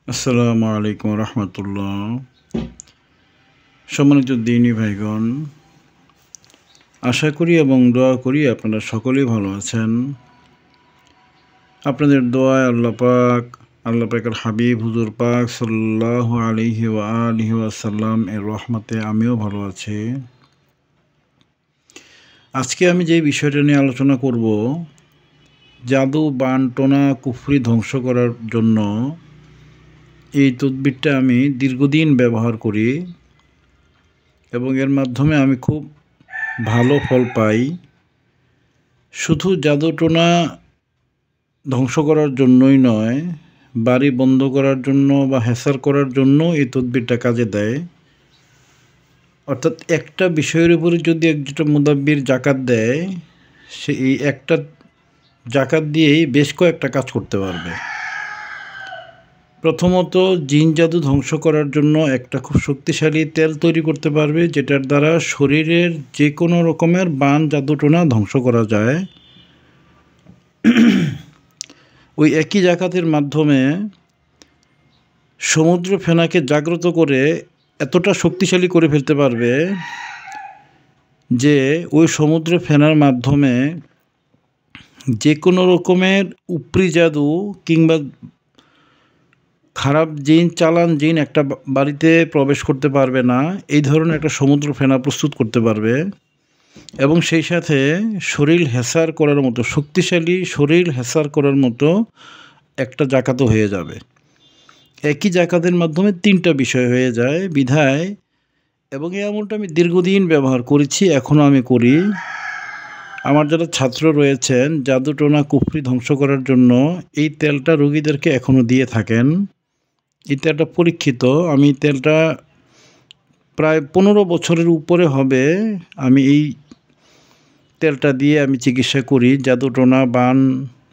আসসালামু আলাইকুম রহমতুল্লাহ। সম্মানিত দিনী ভাইগণ, আশা করি এবং দোয়া করি আপনারা সকলেই ভালো আছেন। আপনাদের দোয়ায় আল্লাহ পাকের হাবিব হুজুর পাক সাল্লাল্লাহু আলাইহি ওয়া আলিহি ওয়াসাল্লাম এর রহমতে আমিও ভালো আছি। আজকে আমি যে বিষয়টা নিয়ে আলোচনা করব, জাদু, বান, টোনা, কুফরি ধ্বংস করার জন্য এই তদবিরটা আমি দীর্ঘদিন ব্যবহার করি এবং এর মাধ্যমে আমি খুব ভালো ফল পাই। শুধু জাদু টোনা ধ্বংস করার জন্যই নয়, বাড়ি বন্ধ করার জন্য বা হ্যাসার করার জন্য এই তদবিরটা কাজে দেয়। অর্থাৎ একটা বিষয়ের উপরে যদি একজন মুদাব্বির জাকাত দেয়, সে এই একটা জাকাত দিয়েই বেশ কয়েকটা কাজ করতে পারবে। প্রথমত, জিন জাদু ধ্বংস করার জন্য একটা খুব শক্তিশালী তেল তৈরি করতে পারবে, যেটার দ্বারা শরীরের যে কোনো রকমের বান, জাদু টোনা ধ্বংস করা যায়। ওই একই জাকাতের মাধ্যমে সমুদ্র ফেনাকে জাগ্রত করে এতটা শক্তিশালী করে ফেলতে পারবে যে ওই সমুদ্র ফেনার মাধ্যমে যে কোনো রকমের উপরি জাদু কিংবা খারাপ জিন, চালান জিন একটা বাড়িতে প্রবেশ করতে পারবে না, এই ধরনের একটা সমুদ্র ফেনা প্রস্তুত করতে পারবে। এবং সেই সাথে শরীর হেসার করার মতো, শক্তিশালী শরীর হেসার করার মতো একটা জাকাতও হয়ে যাবে। একই জাকাতের মাধ্যমে তিনটা বিষয় হয়ে যায় বিধায়, এবং এই আমলটা আমি দীর্ঘদিন ব্যবহার করেছি, এখনও আমি করি। আমার যারা ছাত্র রয়েছেন, জাদু টোনা কুফরি ধ্বংস করার জন্য এই তেলটা রোগীদেরকে এখনও দিয়ে থাকেন। এই তেলটা পরীক্ষিত। আমি তেলটা প্রায় 15 বছরের উপরে হবে আমি এই তেলটা দিয়ে আমি চিকিৎসা করি। জাদু টোনা, বান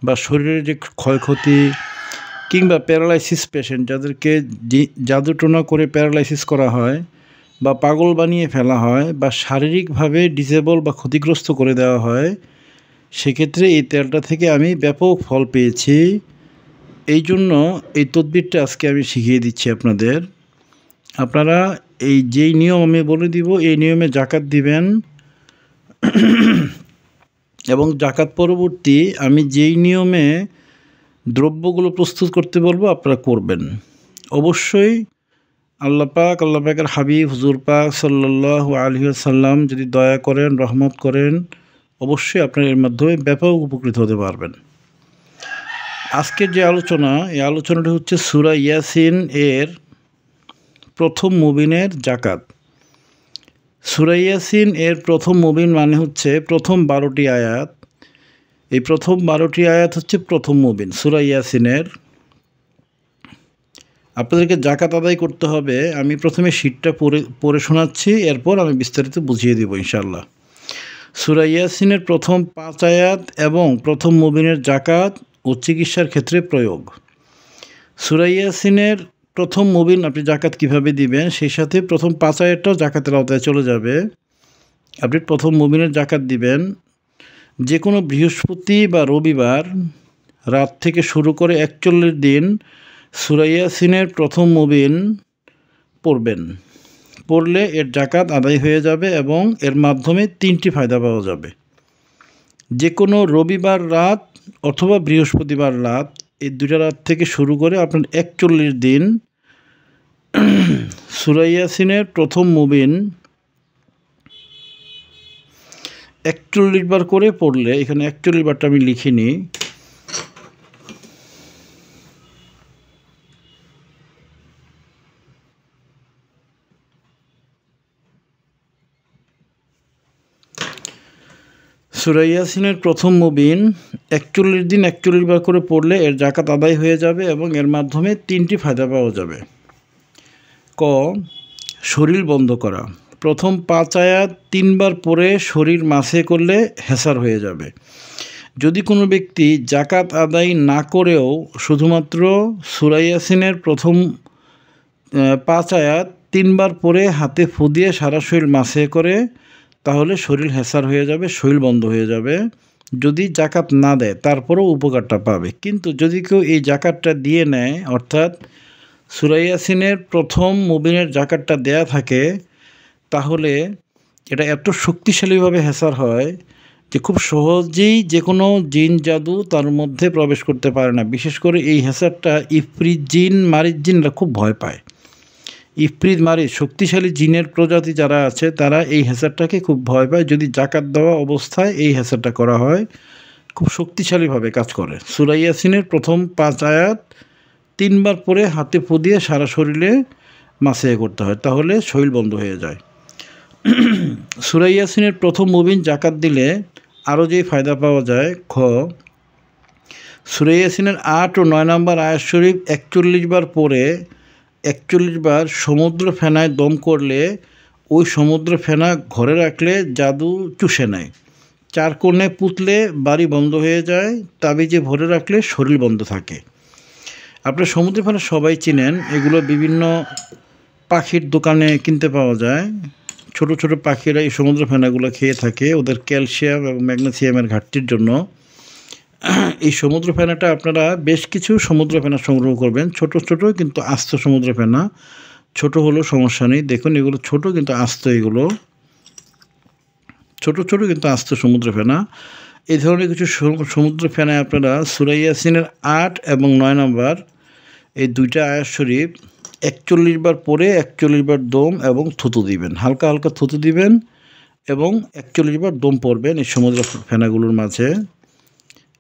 বা শরীরের যে ক্ষয়ক্ষতি কিংবা প্যারালাইসিস পেশেন্ট, যাদেরকে জাদু টোনা করে প্যারালাইসিস করা হয় বা পাগল বানিয়ে ফেলা হয় বা শারীরিকভাবে ডিসেবল বা ক্ষতিগ্রস্ত করে দেওয়া হয়, সেক্ষেত্রে এই তেলটা থেকে আমি ব্যাপক ফল পেয়েছি। এই জন্য এই তদবিরটা আজকে আমি শিখিয়ে দিচ্ছি আপনাদের। আপনারা এই যেই নিয়ম আমি বলে দিব, এই নিয়মে জাকাত দিবেন এবং জাকাত পরবর্তী আমি যেই নিয়মে দ্রব্যগুলো প্রস্তুত করতে বলবো আপনারা করবেন। অবশ্যই আল্লাহ পাকের হাবিব হুজুর পাক সাল্লাল্লাহু আলাইহি ওয়াসাল্লাম যদি দয়া করেন, রহমত করেন, অবশ্যই আপনারা এর মাধ্যমে ব্যাপক উপকৃত হতে পারবেন। আজকের যে আলোচনা, এই আলোচনাটা হচ্ছে সূরা ইয়াসিন এর প্রথম মুবিনের জাকাত। সূরা ইয়াসিন এর প্রথম মুবিন মানে হচ্ছে প্রথম 12টি আয়াত। এই প্রথম 12টি আয়াত হচ্ছে প্রথম মুবিন সূরা ইয়াসিনের। আপনাদেরকে জাকাত আদায় করতে হবে। আমি প্রথমে শীটটা পড়ে শোনাচ্ছি, এরপর আমি বিস্তারিত বুঝিয়ে দেব ইনশাআল্লাহ। সূরা ইয়াসিনের প্রথম 5 আয়াত এবং প্রথম মুবিনের জাকাত ও চিকিৎসার ক্ষেত্রে প্রয়োগ। সূরা ইয়াসিনের প্রথম মুবিন আপনি জাকাত কিভাবে দিবেন, সেই সাথে প্রথম 5 আয়াতটাও জাকাতের আওতায় চলে যাবে। আপনি প্রথম মুবিনের জাকাত দিবেন যে কোনো বৃহস্পতি বা রবিবার রাত থেকে শুরু করে 41 দিন সূরা ইয়াসিনের প্রথম মুবিন পড়বেন। পড়লে এর জাকাত আদায় হয়ে যাবে এবং এর মাধ্যমে 3টি ফায়দা পাওয়া যাবে। যে কোনো রবিবার রাত অথবা বৃহস্পতিবার রাত, এই দুটা রাত থেকে শুরু করে আপনার 41 দিন সূরা ইয়াসিনের প্রথম মুবিন 41 বার করে পড়লে, এখানে 41 বারটা আমি লিখিনি, সূরা ইয়াসিনের প্রথম মুবিন 41 দিন 41 বার করে পড়লে এর জাকাত আদায় হয়ে যাবে এবং এর মাধ্যমে 3টি ফায়দা পাওয়া যাবে। ক, শরীর বন্ধ করা। প্রথম 5 আয়াত 3 বার পড়ে শরীর মাসে করলে হেসার হয়ে যাবে। যদি কোনো ব্যক্তি জাকাত আদায় না করেও শুধুমাত্র সূরা ইয়াসিনের প্রথম 5 আয়াত 3 বার পড়ে হাতে ফু দিয়ে সারা শরীর মাসে করে, তাহলে শরীর হেসার হয়ে যাবে, শরীর বন্ধ হয়ে যাবে। যদি জাকাত না দেয় তারপরেও উপকারটা পাবে। কিন্তু যদি কেউ এই জাকাতটা দিয়ে নেয়, অর্থাৎ সূরা ইয়াসিনের প্রথম মুবিনের জাকাতটা দেয়া থাকে, তাহলে এটা এত শক্তিশালীভাবে হেসার হয় যে খুব সহজেই যে কোনো জিন জাদু তার মধ্যে প্রবেশ করতে পারে না। বিশেষ করে এই হেসারটা ইফরিত জিন, মারিদ জিনরা খুব ভয় পায়। ইফরিত, মারিদ শক্তিশালী জিনের প্রজাতি যারা আছে তারা এই হেসারটাকে খুব ভয় পায়। যদি জাকাত দেওয়া অবস্থায় এই হেসারটা করা হয়, খুব শক্তিশালীভাবে কাজ করে। সূরা ইয়াসিনের প্রথম 5 আয়াত 3 বার পরে হাতে ফু দিয়ে সারা শরীরে মাসিয়া করতে হয়, তাহলে শরীর বন্ধ হয়ে যায়। সূরা ইয়াসিনের প্রথম মুবিন জাকাত দিলে আরও যেই ফায়দা পাওয়া যায়, সূরা ইয়াসিনের 8 ও 9 নম্বর আয়াত শরীফ 41 বার পরে 41 বার সমুদ্র ফেনায় দম করলে ওই সমুদ্র ফেনা ঘরে রাখলে জাদু চুষে নেয়। 4 কোণে পুতলে বাড়ি বন্ধ হয়ে যায়, তাবিজে ভরে রাখলে শরীর বন্ধ থাকে। আপনার সমুদ্র ফেনা সবাই চিনেন, এগুলো বিভিন্ন পাখির দোকানে কিনতে পাওয়া যায়। ছোট ছোট পাখিরা এই সমুদ্র ফেনাগুলো খেয়ে থাকে ওদের ক্যালসিয়াম এবং ম্যাগনেসিয়ামের ঘাটতির জন্য। এই সমুদ্র ফেনাটা আপনারা বেশ কিছু সমুদ্র ফেনা সংগ্রহ করবেন, ছোট ছোট কিন্তু আস্ত সমুদ্র ফেনা। ছোট হলেও সমস্যা নেই, দেখুন এগুলো ছোট কিন্তু আস্ত, এগুলো ছোট ছোট কিন্তু আস্ত সমুদ্র ফেনা। এই ধরনের কিছু সমুদ্র ফেনায় আপনারা সূরা ইয়াসিনের 8 এবং 9 নম্বর এই 2টা আয়াত শরীফ 41 বার পরে 41 বার দম এবং থুতু দিবেন, হালকা হালকা থুতু দিবেন এবং 41 বার দম পড়বেন এই সমুদ্র ফেনাগুলোর মাঝে।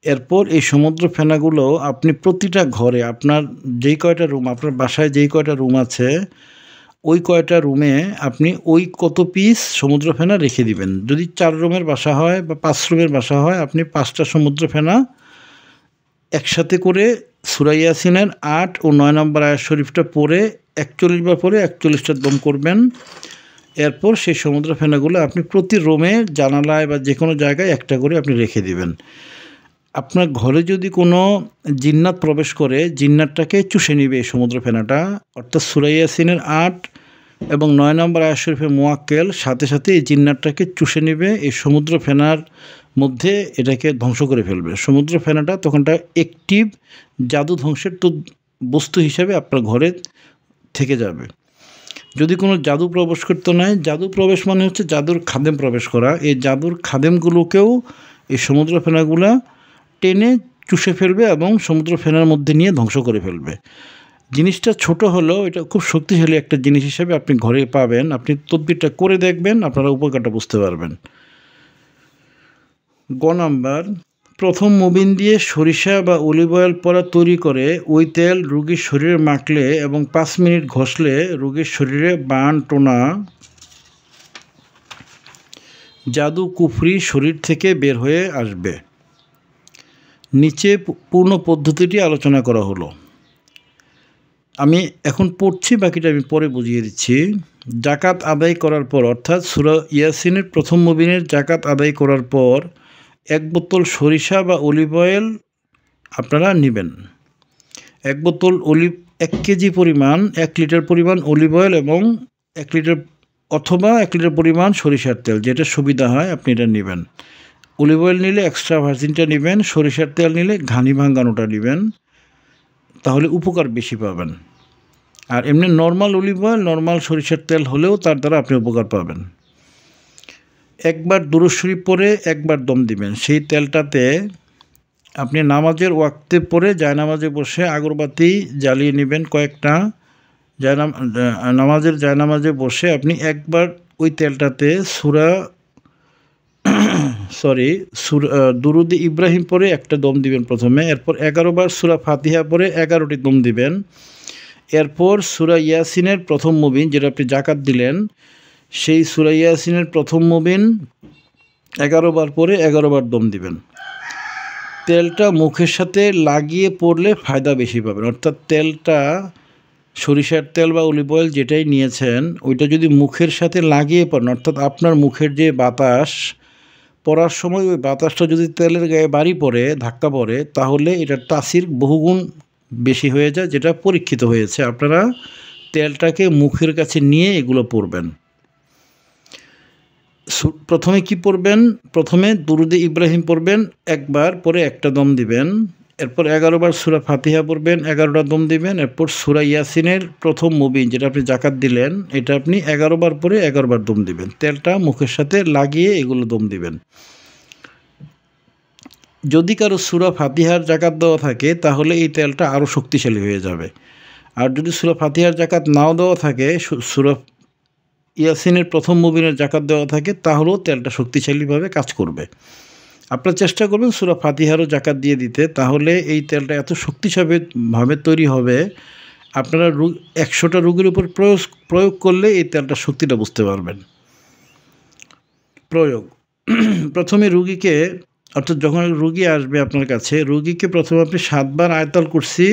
এরপর এই সমুদ্র ফেনাগুলো আপনি প্রতিটা ঘরে, আপনার যেই কয়টা রুম, আপনার বাসায় যেই কয়টা রুম আছে ওই কয়টা রুমে আপনি ওই কত পিস সমুদ্র ফেনা রেখে দিবেন। যদি 4 রুমের বাসা হয় বা 5 রুমের বাসা হয়, আপনি 5টা সমুদ্র ফেনা একসাথে করে সূরা ইয়াসিনের 8 ও 9 নম্বর আয়াত শরীফটা পড়ে 41 বার পরে 41টা দম করবেন। এরপর সেই সমুদ্র ফেনাগুলো আপনি প্রতি রুমে, জানালায় বা যে কোনো জায়গায় একটা করে আপনি রেখে দিবেন। আপনার ঘরে যদি কোনো জিন্নাত প্রবেশ করে, জিন্নাতটাকে চুষে নিবে এই সমুদ্র ফেনাটা, অর্থাৎ সূরা ইয়াসিনের 8 এবং 9 নম্বর আয়াত শরীফের মুয়াক্কেল সাথে সাথে এই জিন্নাতটাকে চুষে নেবে এই সমুদ্র ফেনার মধ্যে, এটাকে ধ্বংস করে ফেলবে। সমুদ্র ফেনাটা তখনটা অ্যাক্টিভ জাদু ধ্বংসের তো বস্তু হিসাবে আপনার ঘরে থেকে যাবে। যদি কোনো জাদু প্রবেশ করতে নাই, জাদু প্রবেশ মানে হচ্ছে জাদুর খাদেম প্রবেশ করা, এই জাদুর খাদেমগুলোকেও এই সমুদ্র ফেনাগুলা টেনে চুষে ফেলবে এবং সমুদ্র ফেনার মধ্যে নিয়ে ধ্বংস করে ফেলবে। জিনিসটা ছোট হলেও এটা খুব শক্তিশালী একটা জিনিস হিসেবে আপনি ঘরে পাবেন। আপনি তদবিরটা করে দেখবেন, আপনারা উপকারটা বুঝতে পারবেন। গ নাম্বার, প্রথম মুবিন দিয়ে সরিষা বা অলিভ অয়েল পরা তৈরি করে ওই তেল রোগীর শরীরে মাখলে এবং 5 মিনিট ঘষলে রোগীর শরীরে বান, টোনা, জাদু, কুফরি শরীর থেকে বের হয়ে আসবে। নিচে পূর্ণ পদ্ধতিটি আলোচনা করা হলো। আমি এখন পড়ছি, বাকিটা আমি পরে বুঝিয়ে দিচ্ছি। জাকাত আদায় করার পর, অর্থাৎ সূরা ইয়াসিনের প্রথম মুবিনের জাকাত আদায় করার পর 1 বোতল সরিষা বা অলিভ অয়েল আপনারা নেবেন। 1 বোতল 1 কেজি পরিমাণ, 1 লিটার পরিমাণ অলিভ অয়েল এবং 1 লিটার অথবা 1 লিটার পরিমাণ সরিষার তেল, যেটা সুবিধা হয় আপনি এটা নেবেন। অলিভ অয়েল নিলে এক্সট্রা ভার্জিনটা নেবেন, সরিষার তেল নিলে ঘানি ভাঙ্গানোটা নেবেন, তাহলে উপকার বেশি পাবেন। আর এমনি নর্মাল অলিভ অয়েল, নর্মাল সরিষার তেল হলেও তার দ্বারা আপনি উপকার পাবেন। একবার দুরূদ শরীফ পরে একবার দম দিবেন। সেই তেলটাতে আপনি নামাজের ওয়াক্তে পরে জায়নামাজে বসে আগরবাতি জ্বালিয়ে নেবেন কয়েকটা। নামাজের জায়নামাজে বসে আপনি একবার ওই তেলটাতে দুরুদ ইব্রাহিম পরে একটা দম দিবেন প্রথমে, এরপর 11 বার সূরা ফাতিহা পরে 11টি দম দিবেন। এরপর সূরা ইয়াসিনের প্রথম মুবিন, যেটা আপনি জাকাত দিলেন, সেই সূরা ইয়াসিনের প্রথম মুবিন 11 বার পরে 11 বার দম দিবেন। তেলটা মুখের সাথে লাগিয়ে পড়লে ফায়দা বেশি পাবেন, অর্থাৎ তেলটা সরিষার তেল বা অলিভ অয়েল যেটাই নিয়েছেন ওইটা যদি মুখের সাথে লাগিয়ে পড়েন, অর্থাৎ আপনার মুখের যে বাতাস পড়ার সময় ওই বাতাসটা যদি তেলের গায়ে বাড়ি পড়ে, ধাক্কা পড়ে, তাহলে এটার তাসির বহুগুণ বেশি হয়ে যায়, যেটা পরীক্ষিত হয়েছে। আপনারা তেলটাকে মুখের কাছে নিয়ে এগুলো পড়বেন। প্রথমে কি পড়বেন? প্রথমে দুরুদে ইব্রাহিম পড়বেন একবার, পরে একটা দম দিবেন। এরপর 11 বার সূরা ফাতিহা পড়বেন, 11টা দম দিবেন। এরপর সূরা ইয়াসিনের প্রথম মুবিন যেটা আপনি যাকাত দিলেন, এটা আপনি 11 বার পরে 11 বার দম দিবেন। তেলটা মুখের সাথে লাগিয়ে এগুলো দম দিবেন। যদি কারো সূরা ফাতিহার যাকাত দেওয়া থাকে তাহলে এই তেলটা আরও শক্তিশালী হয়ে যাবে। আর যদি সূরা ফাতিহার যাকাত নাও দেওয়া থাকে, সূরা ইয়াসিনের প্রথম মুবিনের যাকাত দেওয়া থাকে, তাহলেও তেলটা শক্তিশালীভাবে কাজ করবে। আপনারা চেষ্টা করবেন সূরা ফাতিহারও যাকাত দিয়ে দিতে, তাহলে এই তেলটা এত শক্তিশালীভাবে তৈরি হবে, আপনারা 100টা রোগীর উপর প্রয়োগ করলে এই তেলটার শক্তিটা বুঝতে পারবেন। প্রয়োগ প্রথমে রুগীকে, অর্থাৎ যখন রুগী আসবে আপনার কাছে, রুগীকে প্রথমে আপনি 7 বার আয়াতুল কুরসি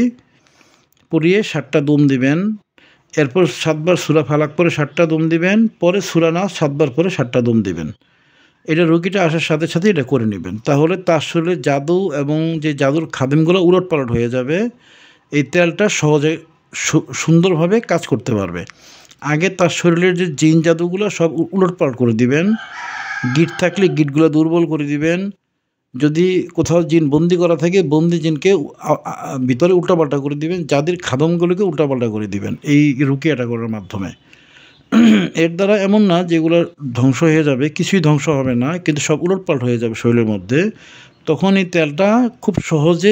পড়িয়ে 7টা দম দিবেন। এরপর 7 বার সূরা ফালাক পরে 7টা দম দিবেন। পরে সূরা নাস 7 বার পরে 7টা দম দিবেন। এটা রুগীটা আসার সাথে সাথে এটা করে নেবেন, তাহলে তার শরীরে জাদু এবং যে জাদুর খাদেমগুলো উলটপালট হয়ে যাবে। এই তেলটা সহজে সুন্দরভাবে কাজ করতে পারবে। আগে তার শরীরের যে জিন জাদুগুলো সব উলটপালট করে দিবেন। গিট থাকলে গিটগুলো দুর্বল করে দিবেন। যদি কোথাও জিন বন্দি করা থাকে, বন্দি জিনকে ভিতরে উল্টাপাল্টা করে দিবেন। যাদের খাদমগুলোকে উল্টাপাল্টা করে দিবেন এই রুকিয়াটা করার মাধ্যমে। এর দ্বারা এমন না যেগুলো ধ্বংস হয়ে যাবে, কিছুই ধ্বংস হবে না, কিন্তু সব উলটপালট হয়ে যাবে শরীরের মধ্যে। তখন এই তেলটা খুব সহজে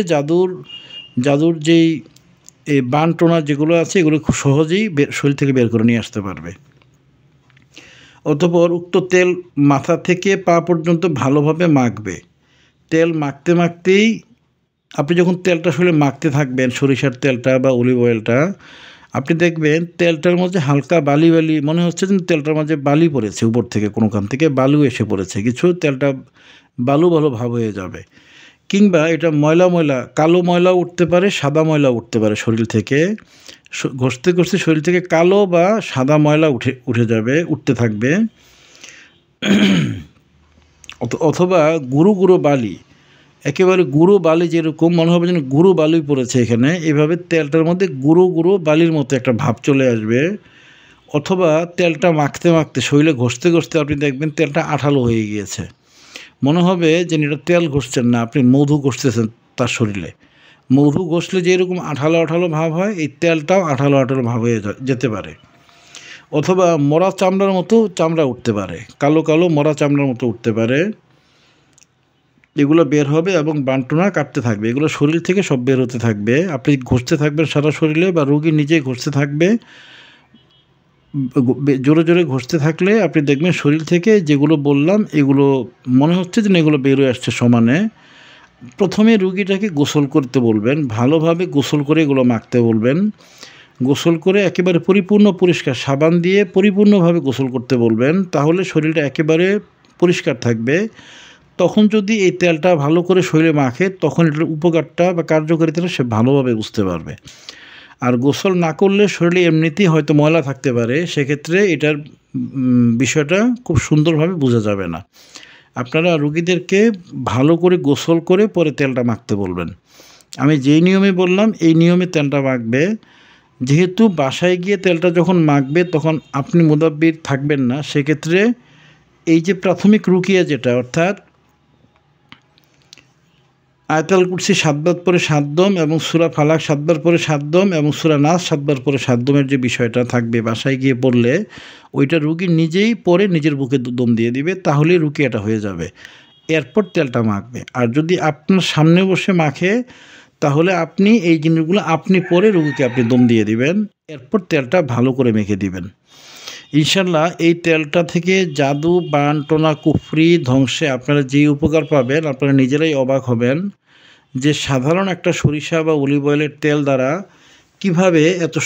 জাদুর যেই এই বান টোনা যেগুলো আছে এগুলো খুব সহজেই শরীর থেকে বের করে নিয়ে আসতে পারবে। অতঃপর উক্ত তেল মাথা থেকে পা পর্যন্ত ভালোভাবে মাখবে। তেল মাখতে মাখতেই আপনি যখন তেলটা শরীরে মাখতে থাকবেন, সরিষার তেলটা বা অলিভ অয়েলটা, আপনি দেখবেন তেলটার মধ্যে হালকা বালি মনে হচ্ছে যে তেলটার মাঝে বালি পড়েছে, উপর থেকে কোনোখান থেকে বালু এসে পড়েছে কিছু, তেলটা বালু ভাব হয়ে যাবে। কিংবা এটা ময়লা কালো ময়লা উঠতে পারে, সাদা ময়লা উঠতে পারে শরীর থেকে। ঘষতে ঘষতে শরীর থেকে কালো বা সাদা ময়লা উঠতে থাকবে। অথবা গুঁড়ো বালি, একেবারে গুঁড়ো বালি, যেরকম মনে হবে যেন গুঁড়ো বালি পড়েছে এখানে, এভাবে তেলটার মধ্যে গুঁড়ো বালির মতো একটা ভাব চলে আসবে। অথবা তেলটা মাখতে মাখতে শরীরে ঘষতে ঘষতে আপনি দেখবেন তেলটা আঠালো হয়ে গিয়েছে, মনে হবে যে এটা তেল ঘষছেন না, আপনি মধু ঘষতেছেন তার শরীরে। মধু ঘষলে যেরকম আঠালো ভাব হয়, এই তেলটাও আঠালো ভাব হয়ে যেতে পারে। অথবা মরা চামড়ার মতো চামড়া উঠতে পারে, কালো মরা চামড়ার মতো উঠতে পারে। এগুলো বের হবে এবং বান্টনা কাটতে থাকবে, এগুলো শরীর থেকে সব বের হতে থাকবে। আপনি ঘষতে থাকবেন সারা শরীরে, বা রোগী নিজেই ঘষতে থাকবে। জোরে ঘষতে থাকলে আপনি দেখবেন শরীর থেকে যেগুলো বললাম এগুলো মনে হচ্ছে যে এগুলো বেরোয় আসছে সমানে। প্রথমে রুগীটাকে গোসল করতে বলবেন, ভালোভাবে গোসল করে এগুলো মাখতে বলবেন। গোসল করে একেবারে পরিপূর্ণ পরিষ্কার সাবান দিয়ে পরিপূর্ণভাবে গোসল করতে বলবেন, তাহলে শরীরটা একেবারে পরিষ্কার থাকবে। তখন যদি এই তেলটা ভালো করে শরীরে মাখে, তখন এটার উপকারটা বা কার্যকারিতাটা সে ভালোভাবে বুঝতে পারবে। আর গোসল না করলে শরীরে এমনিতেই হয়তো ময়লা থাকতে পারে, সেক্ষেত্রে এটার বিষয়টা খুব সুন্দরভাবে বোঝা যাবে না। আপনারা রুগীদেরকে ভালো করে গোসল করে পরে তেলটা মাখতে বলবেন। আমি যেই নিয়মে বললাম এই নিয়মে তেলটা মাখবে। যেহেতু বাসায় গিয়ে তেলটা যখন মাখবে তখন আপনি মুদাব্বির থাকবেন না, সেক্ষেত্রে এই যে প্রাথমিক রুকিয়া যেটা, অর্থাৎ আয়াতুল কুরসি 7 বার পরে 7 দম এবং সূরা ফালাক 7 বার পরে 7 দম এবং সূরা নাস 7 বার পরে 7 দমের যে বিষয়টা থাকবে বাসায় গিয়ে পড়লে, ওইটা রুগী নিজেই পরে নিজের বুকে দম দিয়ে দিবে, তাহলেই রুকিয়াটা হয়ে যাবে। এরপর তেলটা মাখবে। আর যদি আপনার সামনে বসে মাখে, তাহলে আপনি এই জিনিসগুলো আপনি পরে রুগীকে আপনি দম দিয়ে দিবেন, এরপর তেলটা ভালো করে মেখে দিবেন। ইনশাল্লাহ এই তেলটা থেকে জাদু, বান টোনা, কুফরি ধ্বংসে আপনারা যেই উপকার পাবেন আপনারা নিজেরাই অবাক হবেন যে সাধারণ একটা সরিষা বা অলিভ অয়েলের তেল দ্বারা কিভাবে এত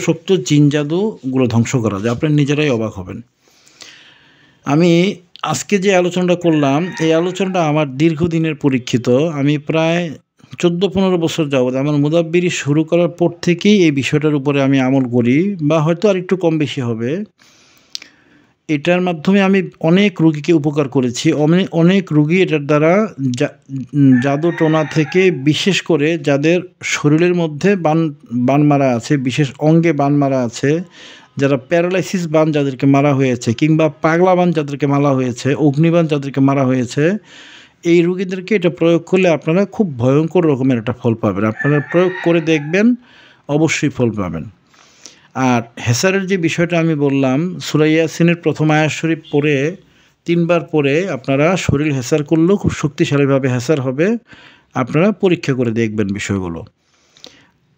শক্ত জিন জাদুগুলো ধ্বংস করা যায়, আপনারা নিজেরাই অবাক হবেন। আমি আজকে যে আলোচনাটা করলাম, এই আলোচনাটা আমার দীর্ঘদিনের পরীক্ষিত। আমি প্রায় 14-15 বছর যাবৎ আমার মুদাব্বিরি শুরু করার পর থেকেই এই বিষয়টার উপরে আমি আমল করি, বা হয়তো আর একটু কম বেশি হবে। এটার মাধ্যমে আমি অনেক রুগীকে উপকার করেছি। অনেক রুগী এটার দ্বারা জাদু টোনা থেকে, বিশেষ করে যাদের শরীরের মধ্যে বান মারা আছে, বিশেষ অঙ্গে বান মারা আছে, যারা প্যারালাইসিস বান যাদেরকে মারা হয়েছে, কিংবা পাগলা বান যাদেরকে মারা হয়েছে, অগ্নিবান যাদেরকে মারা হয়েছে, এই রোগীদেরকে এটা প্রয়োগ করলে আপনারা খুব ভয়ঙ্কর রকমের একটা ফল পাবেন। আপনারা প্রয়োগ করে দেখবেন, অবশ্যই ফল পাবেন। আর হেসারের যে বিষয়টা আমি বললাম, সূরা ইয়াসিনের প্রথম আয়াত শরীফ পড়ে 3 বার পরে আপনারা শরীর হেসার করলেও খুব শক্তিশালীভাবে হেসার হবে। আপনারা পরীক্ষা করে দেখবেন বিষয়গুলো।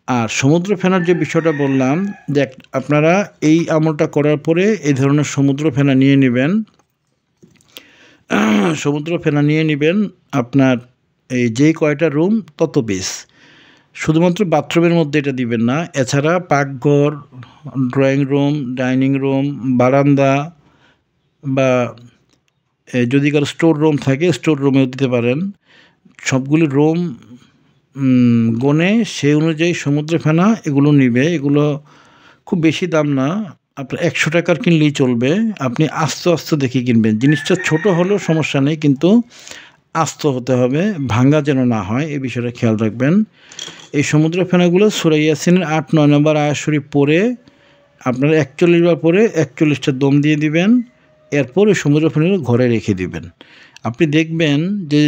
আর সমুদ্র ফেনার যে বিষয়টা বললাম, যে আপনারা এই আমলটা করার পরে এই ধরনের সমুদ্র ফেনা নিয়ে নেবেন। সমুদ্র ফেনা নিয়ে নেবেন আপনার এই যেই কয়টা রুম তত পিস। শুধুমাত্র বাথরুমের মধ্যে এটা দিবেন না, এছাড়া পাকঘর, ড্রয়িং রুম, ডাইনিং রুম, বারান্দা বা যদি কারো স্টোর রুম থাকে স্টোর রুমেও দিতে পারেন। সবগুলি রুম গনে সেই অনুযায়ী সমুদ্র ফেনা এগুলো নিবে। এগুলো খুব বেশি দাম না, আপনার 100 টাকার কিনলেই চলবে। আপনি আস্তে আস্তে দেখে কিনবেন। জিনিসটা ছোট হলেও সমস্যা নেই, কিন্তু আস্ত হতে হবে, ভাঙ্গা যেন না হয়, এই বিষয়টা খেয়াল রাখবেন। এই সমুদ্র ফেনাগুলো সূরা ইয়াসিনের 8-9 নম্বর আয়াত শরীফ পড়ে আপনারা 41 বার পরে 41টা দম দিয়ে দিবেন। এরপর ওই সমুদ্র ফেনাগুলো ঘরে রেখে দিবেন। আপনি দেখবেন যে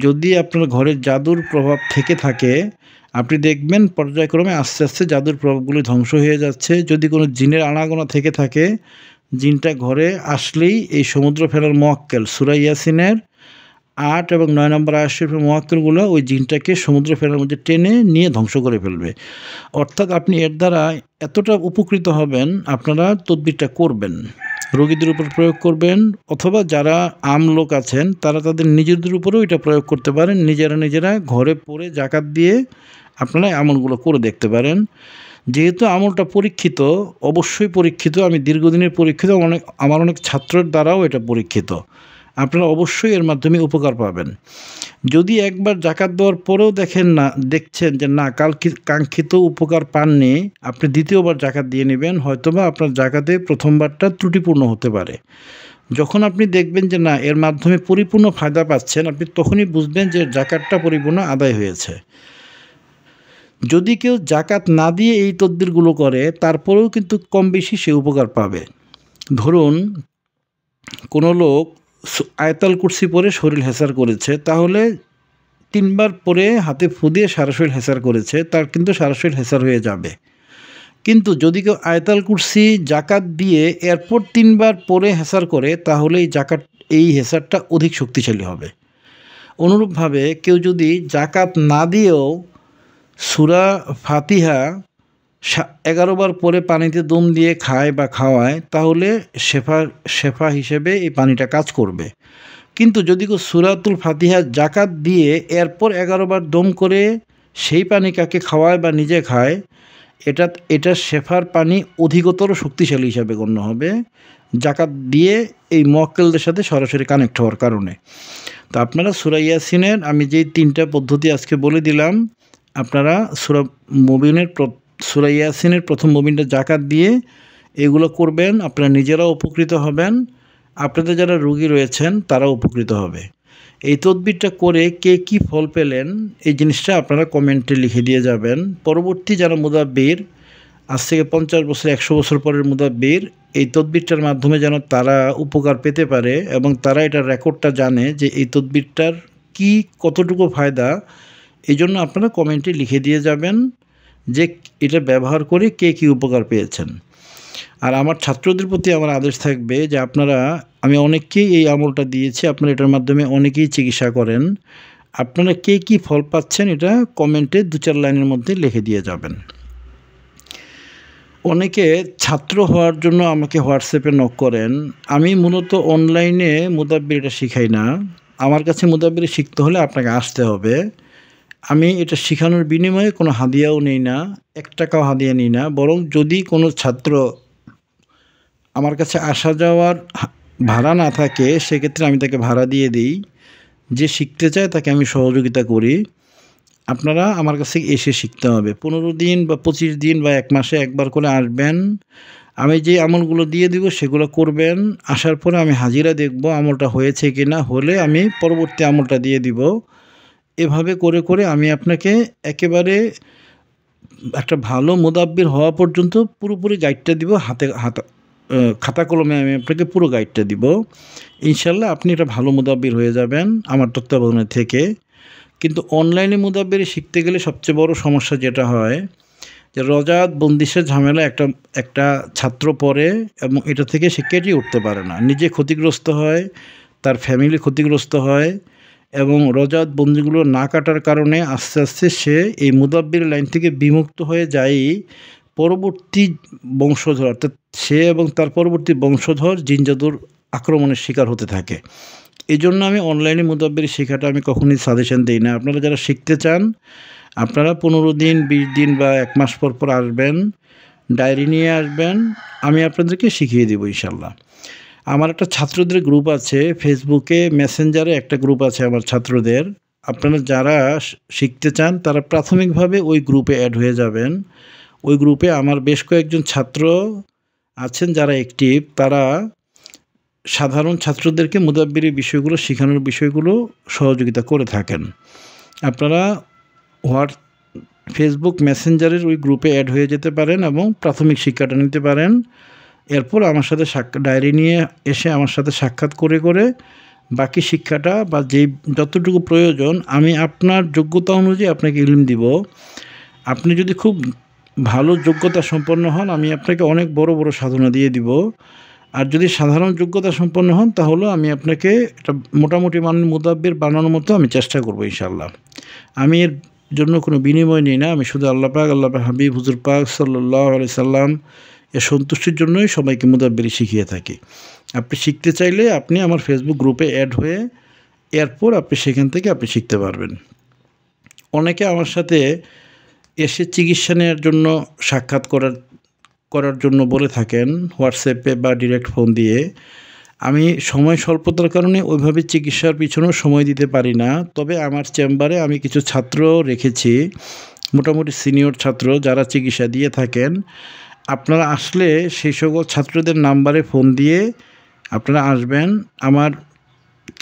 যদি আপনার ঘরে জাদুর প্রভাব থেকে থাকে, আপনি দেখবেন পর্যায়ক্রমে আস্তে আস্তে জাদুর প্রভাবগুলি ধ্বংস হয়ে যাচ্ছে। যদি কোনো জিনের আনাগোনা থেকে থাকে, জিনটা ঘরে আসলেই এই সমুদ্র ফেনার মুয়াক্কেল সূরা ইয়াসিনের 8 এবং 9 নম্বর আয়াত শরীফের মুয়াক্কেলগুলো ওই জিনটাকে সমুদ্র ফেনার মধ্যে টেনে নিয়ে ধ্বংস করে ফেলবে। অর্থাৎ আপনি এর দ্বারা এতটা উপকৃত হবেন, আপনারা তদবিরটা করবেন, রোগীদের উপর প্রয়োগ করবেন, অথবা যারা আম লোক আছেন তারা তাদের নিজেদের উপরেও এটা প্রয়োগ করতে পারেন। নিজেরা ঘরে পড়ে জাকাত দিয়ে আপনারা আমলগুলো করে দেখতে পারেন। যেহেতু আমলটা পরীক্ষিত, অবশ্যই পরীক্ষিত, আমি দীর্ঘদিনের পরীক্ষিত, আমার অনেক ছাত্রের দ্বারাও এটা পরীক্ষিত, আপনারা অবশ্যই এর মাধ্যমে উপকার পাবেন। যদি একবার জাকাত দেওয়ার পরেও দেখছেন যে না কাঙ্ক্ষিত উপকার পাননি, আপনি দ্বিতীয়বার জাকাত দিয়ে নেবেন। হয়তোবা আপনার জাকাতে প্রথমবারটা ত্রুটিপূর্ণ হতে পারে। যখন আপনি দেখবেন যে না এর মাধ্যমে পরিপূর্ণ ফায়দা পাচ্ছেন, আপনি তখনই বুঝবেন যে জাকাতটা পরিপূর্ণ আদায় হয়েছে। যদি কেউ জাকাত না দিয়ে এই তদবিরগুলো করে, তারপরেও কিন্তু কম বেশি সে উপকার পাবে। ধরুন কোনো লোক আয়াতুল কুরসি পরে শরীর হেসার করেছে, তাহলে 3 বার পরে হাতে ফু দিয়ে সারা শরীর হেসার করেছে, তার কিন্তু সারা শরীর হেসার হয়ে যাবে। কিন্তু যদি কেউ আয়াতুল কুরসি জাকাত দিয়ে এরপর 3 বার পরে হেসার করে, তাহলে এই হেসারটা অধিক শক্তিশালী হবে। অনুরূপভাবে কেউ যদি জাকাত না দিয়েও সূরা ফাতিহা 11 বার পরে পানিতে দম দিয়ে খায় বা খাওয়ায়, তাহলে শেফা হিসেবে এই পানিটা কাজ করবে। কিন্তু যদি কেউ সূরাতুল ফাতিহা জাকাত দিয়ে এরপর 11 বার দম করে সেই পানি কাকে খাওয়ায় বা নিজে খায়, এটা শেফার পানি অধিকতর শক্তিশালী হিসাবে গণ্য হবে, জাকাত দিয়ে এই মুয়াক্কেলদের সাথে সরাসরি কানেক্ট হওয়ার কারণে। তো আপনারা সূরা ইয়াসিনের আমি যেই 3টা পদ্ধতি আজকে বলে দিলাম, আপনারা সূরা ইয়াসিনের প্রথম মুমিনটা জাকাত দিয়ে এগুলো করবেন, আপনারা নিজেরাও উপকৃত হবেন, আপনাদের যারা রোগী রয়েছেন তারাও উপকৃত হবে। এই তদবিরটা করে কে কী ফল পেলেন এই জিনিসটা আপনারা কমেন্টে লিখে দিয়ে যাবেন। পরবর্তী যারা মুদাব্বির, আজ থেকে 50 বছর 100 বছর পরের মুদাব্বির, এই তদবিরটার মাধ্যমে যেন তারা উপকার পেতে পারে এবং তারা এটার রেকর্ডটা জানে যে এই তদবিরটার কতটুকু ফায়দা, এই জন্য আপনারা কমেন্টে লিখে দিয়ে যাবেন যে এটা ব্যবহার করে কে কী উপকার পেয়েছেন। আর আমার ছাত্রদের প্রতি আমার আদেশ থাকবে যে আমি অনেককেই এই আমলটা দিয়েছি, আপনারা এটার মাধ্যমে অনেকেই চিকিৎসা করেন, আপনারা কে কী ফল পাচ্ছেন এটা কমেন্টে 2-4 লাইনের মধ্যে লিখে দিয়ে যাবেন। অনেকে ছাত্র হওয়ার জন্য আমাকে হোয়াটসঅ্যাপে নক করেন। আমি মূলত অনলাইনে মুদাব্বির এটা শিখাই না। আমার কাছে মুদাব্বির শিখতে হলে আপনাকে আসতে হবে। আমি এটা শেখানোর বিনিময়ে কোনো হাদিয়াও নেই না, 1 টাকাও হাদিয়া নিই না। বরং যদি কোনো ছাত্র আমার কাছে আসা যাওয়ার ভাড়া না থাকে, সেক্ষেত্রে আমি তাকে ভাড়া দিয়ে দিই। যে শিখতে চায় তাকে আমি সহযোগিতা করি। আপনারা আমার কাছে এসে শিখতে হবে। 15 দিন বা 25 দিন বা 1 মাসে একবার করে আসবেন। আমি যে আমলগুলো দিয়ে দিব সেগুলো করবেন। আসার পরে আমি হাজিরা দেখব আমলটা হয়েছে কি না, হলে আমি পরবর্তী আমলটা দিয়ে দিব। এভাবে করে করে আমি আপনাকে একেবারে একটা ভালো মুদাব্বির হওয়া পর্যন্ত পুরোপুরি গাইডটা দিব, হাতে খাতা কলমে আমি আপনাকে পুরো গাইডটা দিব। ইনশাল্লাহ আপনি এটা ভালো মুদাব্বির হয়ে যাবেন আমার তত্ত্বাবধানে থেকে। কিন্তু অনলাইনে মুদাব্বিরি শিখতে গেলে সবচেয়ে বড় সমস্যা যেটা হয় যে রজাত বন্দিশের ঝামেলা একটা ছাত্র পড়ে এবং এটা থেকে সে কেটে উঠতে পারে না, নিজে ক্ষতিগ্রস্ত হয়, তার ফ্যামিলি ক্ষতিগ্রস্ত হয় এবং রজাত বন্দিগুলো না কাটার কারণে আস্তে আস্তে সে এই মুদাব্বির লাইন থেকে বিমুক্ত হয়ে যায়। পরবর্তী বংশধর অর্থাৎ সে এবং তার পরবর্তী বংশধর জিনজাদুর আক্রমণের শিকার হতে থাকে। এই জন্য আমি অনলাইনে মুদাব্বিরি শেখাটা আমি কখনোই সাজেশন দিই না। আপনারা যারা শিখতে চান আপনারা 15 দিন 20 দিন বা 1 মাস পর পর আসবেন, ডায়েরি নিয়ে আসবেন, আমি আপনাদেরকে শিখিয়ে দেবো ইনশাল্লাহ। আমার একটা ছাত্রদের গ্রুপ আছে ফেসবুকে, মেসেঞ্জারে একটা গ্রুপ আছে আমার ছাত্রদের। আপনারা যারা শিখতে চান তারা প্রাথমিকভাবে ওই গ্রুপে অ্যাড হয়ে যাবেন। ওই গ্রুপে আমার বেশ কয়েকজন ছাত্র আছেন যারা অ্যাক্টিভ, তারা সাধারণ ছাত্রদেরকে মুদাব্বিরি বিষয়গুলো শেখানোর বিষয়গুলো সহযোগিতা করে থাকেন। আপনারা ফেসবুক মেসেঞ্জারের ওই গ্রুপে অ্যাড হয়ে যেতে পারেন এবং প্রাথমিক শিক্ষাটা নিতে পারেন। এরপর আমার সাথে ডায়েরি নিয়ে এসে আমার সাথে সাক্ষাৎ করে করে বাকি শিক্ষাটা বা যেই যতটুকু প্রয়োজন আমি আপনার যোগ্যতা অনুযায়ী আপনাকে ইলম দিব। আপনি যদি খুব ভালো যোগ্যতা সম্পন্ন হন আমি আপনাকে অনেক বড় বড় সাধনা দিয়ে দিব। আর যদি সাধারণ যোগ্যতা সম্পন্ন হন তাহলে আমি আপনাকে একটা মোটামুটি মানের মুদাব্বির বানানোর মতো আমি চেষ্টা করব ইনশাআল্লাহ। আমি এর জন্য কোনো বিনিময় নিই না, আমি শুধু আল্লাহ পাক হাবিব হুজুর পাক সাল্লাল্লাহু আলাইহি সাল্লাম এর সন্তুষ্টির জন্যই সবাইকে মুদাব্বিরি শিখিয়ে থাকি। আপনি শিখতে চাইলে আপনি আমার ফেসবুক গ্রুপে অ্যাড হয়ে এরপর আপনি সেখান থেকে আপনি শিখতে পারবেন। অনেকে আমার সাথে এসে চিকিৎসা নেওয়ার জন্য সাক্ষাৎ করার জন্য বলে থাকেন হোয়াটসঅ্যাপে বা ডিরেক্ট ফোন দিয়ে। আমি সময় স্বল্পতার কারণে ওইভাবে চিকিৎসার পিছনেও সময় দিতে পারি না। তবে আমার চেম্বারে আমি কিছু ছাত্র রেখেছি, মোটামুটি সিনিয়র ছাত্র যারা চিকিৎসা দিয়ে থাকেন। আপনারা আসলে সেই সকল ছাত্রদের নাম্বারে ফোন দিয়ে আপনারা আসবেন। আমার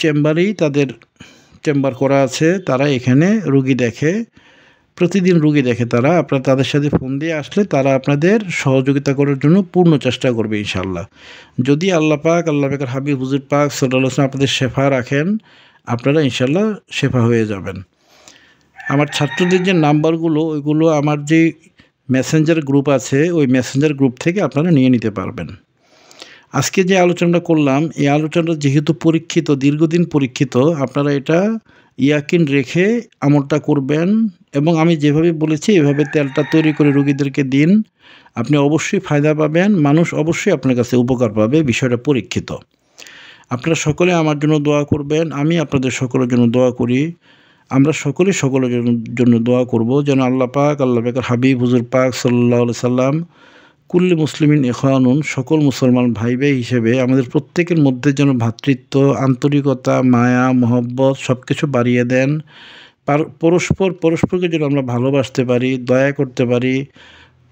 চেম্বারেই তাদের চেম্বার করা আছে, তারা এখানে রুগী দেখে, প্রতিদিন রুগী দেখে তারা। আপনারা তাদের সাথে ফোন দিয়ে আসলে তারা আপনাদের সহযোগিতা করার জন্য পূর্ণ চেষ্টা করবে ইনশাআল্লাহ। যদি আল্লাহ পাকের হাবিব হুজুর পাক সাল্লাল্লাহু আলাইহি ওয়াসাল্লাম আপনাদের শেফা রাখেন আপনারা ইনশাআল্লাহ শেফা হয়ে যাবেন। আমার ছাত্রদের যে নাম্বারগুলো ওইগুলো আমার যে মেসেঞ্জার গ্রুপ আছে ওই মেসেঞ্জার গ্রুপ থেকে আপনারা নিয়ে নিতে পারবেন। আজকে যে আলোচনাটা করলাম এই আলোচনাটা যেহেতু পরীক্ষিত, দীর্ঘদিন পরীক্ষিত, আপনারা এটা ইয়াকিন রেখে আমলটা করবেন এবং আমি যেভাবে বলেছি এভাবে তেলটা তৈরি করে রোগীদেরকে দিন। আপনি অবশ্যই ফায়দা পাবেন, মানুষ অবশ্যই আপনার কাছে উপকার পাবে, বিষয়টা পরীক্ষিত। আপনারা সকলে আমার জন্য দোয়া করবেন, আমি আপনাদের সকলের জন্য দোয়া করি। আমরা সকলে সকলের জন্য দোয়া করব যেন আল্লাহ পাকের হাবিব হুজুর পাক সাল্লাল্লাহু আলাইহি সাল্লাম কুল্লি মুসলিমিন ইখওয়ানুন সকল মুসলমান ভাই হিসেবে আমাদের প্রত্যেকের মধ্যে যেন ভ্রাতৃত্ব, আন্তরিকতা, মায়া, মহব্বত সব কিছু বাড়িয়ে দেন। পরস্পরকে যেন আমরা ভালোবাসতে পারি, দয়া করতে পারি,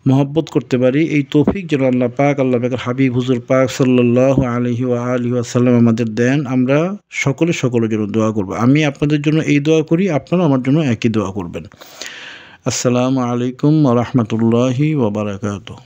মহব্বত করতে পারি, এই তৌফিক যেন আল্লাহ পাকের হাবিব হুজুর পাক সাল্লাল্লাহু আলাইহি ওয়াসাল্লাম আমাদের দেন। আমরা সকলের জন্য দোয়া করব। আমি আপনাদের জন্য এই দোয়া করি, আপনারা আমার জন্য একই দোয়া করবেন। আসসালামু আলাইকুম ওয়া রাহমাতুল্লাহি ওয়া বারাকাতুহু।